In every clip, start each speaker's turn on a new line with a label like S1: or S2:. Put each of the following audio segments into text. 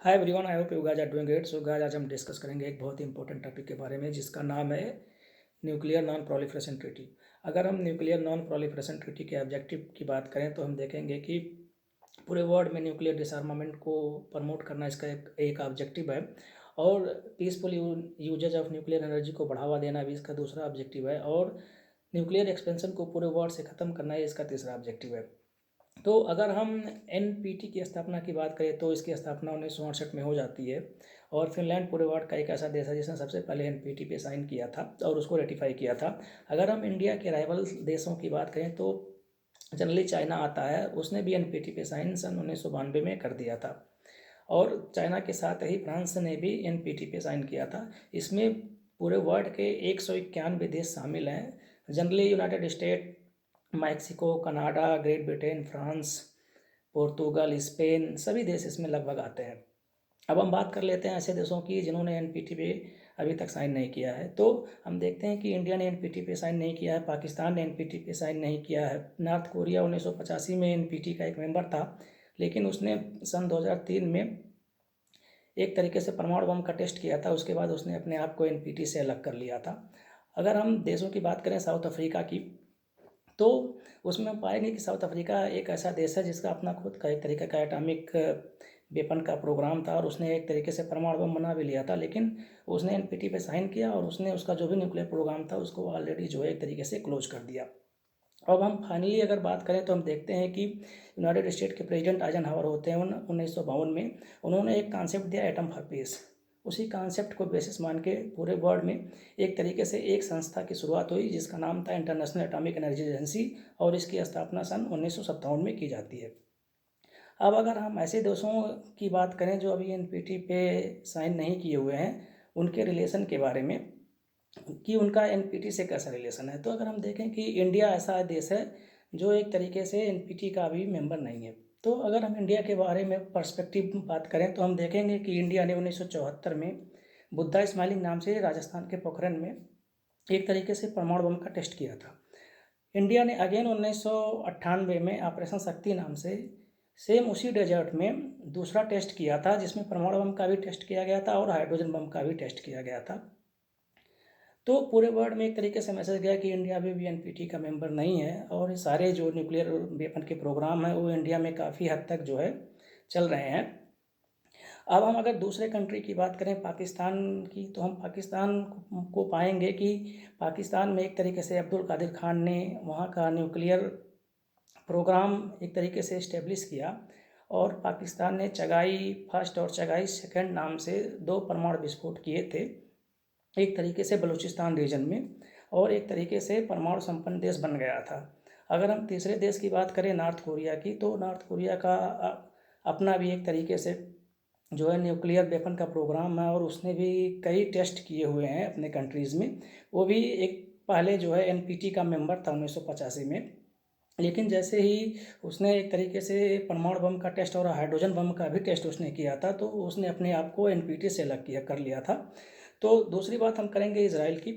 S1: Hi everyone, I hope you guys are doing great. So guys, आज हम discuss करेंगे एक बहुत ही इंपॉर्टेंट टॉपिक के बारे में जिसका नाम है न्यूक्लियर नॉन प्रोलिफरेशन ट्रीटी। अगर हम न्यूक्लियर नॉन प्रोलिफरेशन ट्रीटी के ऑब्जेक्टिव की बात करें तो हम देखेंगे कि पूरे वर्ल्ड में न्यूक्लियर डिसआर्मामेंट को प्रमोट करना इसका एक ऑब्जेक्टिव है, और peaceful usages of nuclear energy को बढ़ावा देना भी इसका दूसरा ऑब्जेक्टिव है, और न्यूक्लियर एक्सपेंशन को पूरे वर्ल्ड से ख़त्म करना ही इसका तीसरा ऑब्जेक्टिव है। तो अगर हम एनपीटी की स्थापना की बात करें तो इसकी स्थापना 1968 में हो जाती है, और फिनलैंड पूरे वर्ल्ड का एक ऐसा देश है जिसने सबसे पहले एनपीटी पे साइन किया था और उसको रेटिफाई किया था। अगर हम इंडिया के राइवल देशों की बात करें तो जनरली चाइना आता है, उसने भी एनपीटी पे साइन सन 1992 में कर दिया था, और चाइना के साथ ही फ्रांस ने भी एनपीटी पे साइन किया था। इसमें पूरे वर्ल्ड के 191 देश शामिल हैं। Generally United state, Mexico, Canada, great Britain, France, Portugal, Spain, सभी देश इसमें लगभग आते हैं। अब हम बात कर लेते हैं ऐसे देशों की जिन्होंने एनपीटी पे अभी तक साइन नहीं किया है। तो हम देखते हैं कि इंडिया ने एनपीटी पे साइन नहीं किया है, पाकिस्तान ने एनपीटी पे साइन नहीं किया है, नॉर्थ कोरिया 1985 में एनपीटी का एक मेंबर था, लेकिन उसने सन 2003 में एक तरीके से परमाणु बम का टेस्ट किया था, उसके बाद उसने अपने आप को एनपीटी से अलग कर लिया था। अगर हम देशों की बात करें साउथ अफ्रीका की, तो उसमें हम पाएंगे कि साउथ अफ्रीका एक ऐसा देश है जिसका अपना खुद का एक तरीके का एटॉमिक वेपन का प्रोग्राम था, और उसने एक तरीके से परमाणु बम बना भी लिया था, लेकिन उसने एनपीटी पे साइन किया और उसने उसका जो भी न्यूक्लियर प्रोग्राम था उसको ऑलरेडी जो है एक तरीके से क्लोज कर दिया। अब हम फाइनली अगर बात करें तो हम देखते हैं कि यूनाइटेड स्टेट के प्रेसिडेंट आइजनहावर होते हैं 1952 में, उन्होंने एक कॉन्सेप्ट दिया एटम फॉर पीस। उसी कॉन्सेप्ट को बेसिस मान के पूरे वर्ल्ड में एक तरीके से एक संस्था की शुरुआत हुई जिसका नाम था इंटरनेशनल एटॉमिक एनर्जी एजेंसी, और इसकी स्थापना सन 1957 में की जाती है। अब अगर हम ऐसे देशों की बात करें जो अभी एनपीटी पे साइन नहीं किए हुए हैं, उनके रिलेशन के बारे में कि उनका एनपीटी से कैसा रिलेशन है, तो अगर हम देखें कि इंडिया ऐसा देश है जो एक तरीके से एनपीटी का भी मेंबर नहीं है। तो अगर हम इंडिया के बारे में पर्सपेक्टिव बात करें तो हम देखेंगे कि इंडिया ने 1974 में बुद्धा स्माइलिंग नाम से राजस्थान के पोखरण में एक तरीके से परमाणु बम का टेस्ट किया था। इंडिया ने अगेन 1998 में ऑपरेशन शक्ति नाम से सेम उसी डेजर्ट में दूसरा टेस्ट किया था, जिसमें परमाणु बम का भी टेस्ट किया गया था और हाइड्रोजन बम का भी टेस्ट किया गया था। तो पूरे वर्ल्ड में एक तरीके से मैसेज गया कि इंडिया भी एनपीटी का मेंबर नहीं है, और सारे जो न्यूक्लियर वेपन के प्रोग्राम हैं वो इंडिया में काफ़ी हद तक जो है चल रहे हैं। अब हम अगर दूसरे कंट्री की बात करें पाकिस्तान की, तो हम पाकिस्तान को पाएंगे कि पाकिस्तान में एक तरीके से अब्दुल कादिर खान ने वहाँ का न्यूक्लियर प्रोग्राम एक तरीके से इस्टेब्लिश किया, और पाकिस्तान ने चगाई फर्स्ट और चगाई सेकंड नाम से दो परमाणु विस्फोट किए थे, एक तरीके से बलूचिस्तान रीजन में, और एक तरीके से परमाणु संपन्न देश बन गया था। अगर हम तीसरे देश की बात करें नॉर्थ कोरिया की, तो नॉर्थ कोरिया का अपना भी एक तरीके से जो है न्यूक्लियर वेपन का प्रोग्राम है, और उसने भी कई टेस्ट किए हुए हैं अपने कंट्रीज़ में। वो भी एक पहले जो है एनपीटी का मेंबर था 1985 में, लेकिन जैसे ही उसने एक तरीके से परमाणु बम का टेस्ट और हाइड्रोजन बम का भी टेस्ट उसने किया था, तो उसने अपने आप को एनपीटी से अलग किया कर लिया था। तो दूसरी बात हम करेंगे इसराइल की।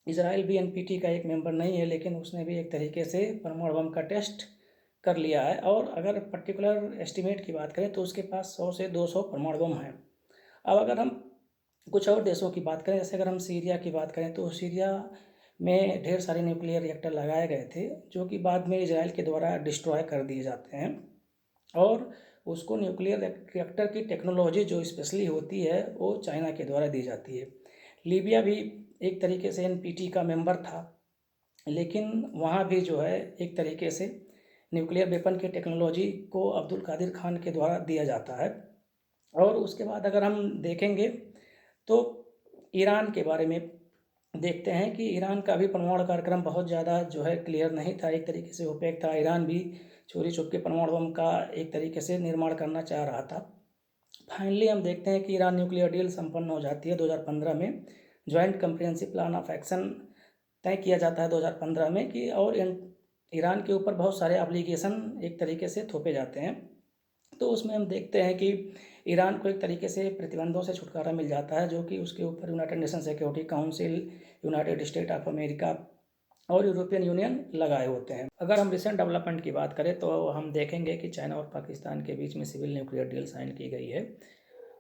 S1: इसराइल भी एनपीटी का एक मेंबर नहीं है, लेकिन उसने भी एक तरीके से परमाणु बम का टेस्ट कर लिया है, और अगर पर्टिकुलर एस्टिमेट की बात करें तो उसके पास 100 से 200 परमाणु बम हैं। अब अगर हम कुछ और देशों की बात करें, जैसे अगर हम सीरिया की बात करें तो सीरिया में ढेर सारे न्यूक्लियर रिएक्टर लगाए गए थे जो कि बाद में इजराइल के द्वारा डिस्ट्रॉय कर दिए जाते हैं, और उसको न्यूक्लियर रिएक्टर की टेक्नोलॉजी जो स्पेशली होती है वो चाइना के द्वारा दी जाती है। लीबिया भी एक तरीके से एनपीटी का मेंबर था, लेकिन वहाँ भी जो है एक तरीके से न्यूक्लियर वेपन की टेक्नोलॉजी को अब्दुल कादिर खान के द्वारा दिया जाता है। और उसके बाद अगर हम देखेंगे तो ईरान के बारे में देखते हैं कि ईरान का भी परमाणु कार्यक्रम बहुत ज़्यादा जो है क्लियर नहीं था, एक तरीके से ओपेक था। ईरान भी चोरी छुप के परमाणु बम का एक तरीके से निर्माण करना चाह रहा था। फाइनली हम देखते हैं कि ईरान न्यूक्लियर डील संपन्न हो जाती है 2015 में। Joint comprehensive plan of action तय किया जाता है 2015 में कि, और ईरान के ऊपर बहुत सारे एप्लीकेशन एक तरीके से थोपे जाते हैं। तो उसमें हम देखते हैं कि ईरान को एक तरीके से प्रतिबंधों से छुटकारा मिल जाता है, जो कि उसके ऊपर United nation security council, United state of America और यूरोपियन यूनियन लगाए होते हैं। अगर हम रिसेंट डेवलपमेंट की बात करें तो हम देखेंगे कि चाइना और पाकिस्तान के बीच में सिविल न्यूक्लियर डील साइन की गई है,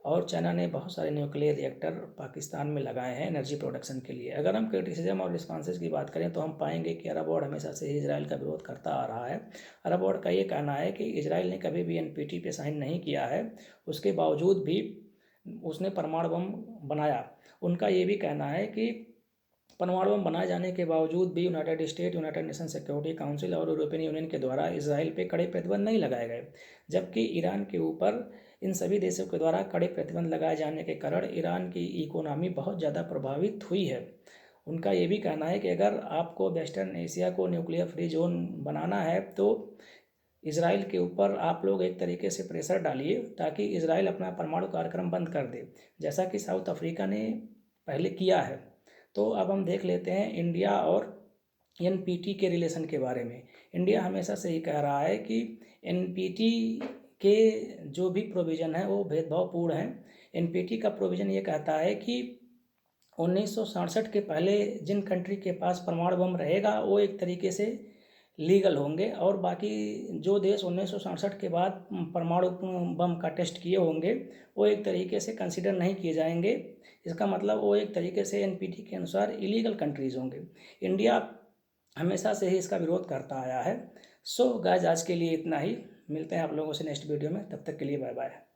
S1: और चाइना ने बहुत सारे न्यूक्लियर रिएक्टर पाकिस्तान में लगाए हैं एनर्जी प्रोडक्शन के लिए। अगर हम क्रिटिसिज्म और रिस्पॉन्सेज की बात करें तो हम पाएंगे कि अरब वर्ल्ड हमेशा से ही इजराइल का विरोध करता आ रहा है। अरब वर्ल्ड का ये कहना है कि इजराइल ने कभी भी एनपीटी पे साइन नहीं किया है, उसके बावजूद भी उसने परमाणु बम बनाया। उनका ये भी कहना है कि परमाणु बम बनाए जाने के बावजूद भी United state, United nation security council और यूरोपियन यूनियन के द्वारा इसराइल पे कड़े प्रतिबंध नहीं लगाए गए, जबकि ईरान के ऊपर इन सभी देशों के द्वारा कड़े प्रतिबंध लगाए जाने के कारण ईरान की इकोनॉमी बहुत ज़्यादा प्रभावित हुई है। उनका ये भी कहना है कि अगर आपको वेस्टर्न एशिया को न्यूक्लियर फ्री जोन बनाना है तो इसराइल के ऊपर आप लोग एक तरीके से प्रेशर डालिए ताकि इसराइल अपना परमाणु कार्यक्रम बंद कर दे, जैसा कि साउथ अफ्रीका ने पहले किया है। तो अब हम देख लेते हैं इंडिया और एनपीटी के रिलेशन के बारे में। इंडिया हमेशा से ही कह रहा है कि एनपीटी के जो भी प्रोविज़न है वो भेदभावपूर्ण है। एनपीटी का प्रोविज़न ये कहता है कि 1967 के पहले जिन कंट्री के पास परमाणु बम रहेगा वो एक तरीके से लीगल होंगे, और बाकी जो देश 1967 के बाद परमाणु बम का टेस्ट किए होंगे वो एक तरीके से कंसिडर नहीं किए जाएंगे। इसका मतलब वो एक तरीके से एनपीटी के अनुसार इलीगल कंट्रीज़ होंगे। इंडिया हमेशा से ही इसका विरोध करता आया है। सो गाइस, आज के लिए इतना ही। मिलते हैं आप लोगों से नेक्स्ट वीडियो में, तब तक के लिए बाय बाय।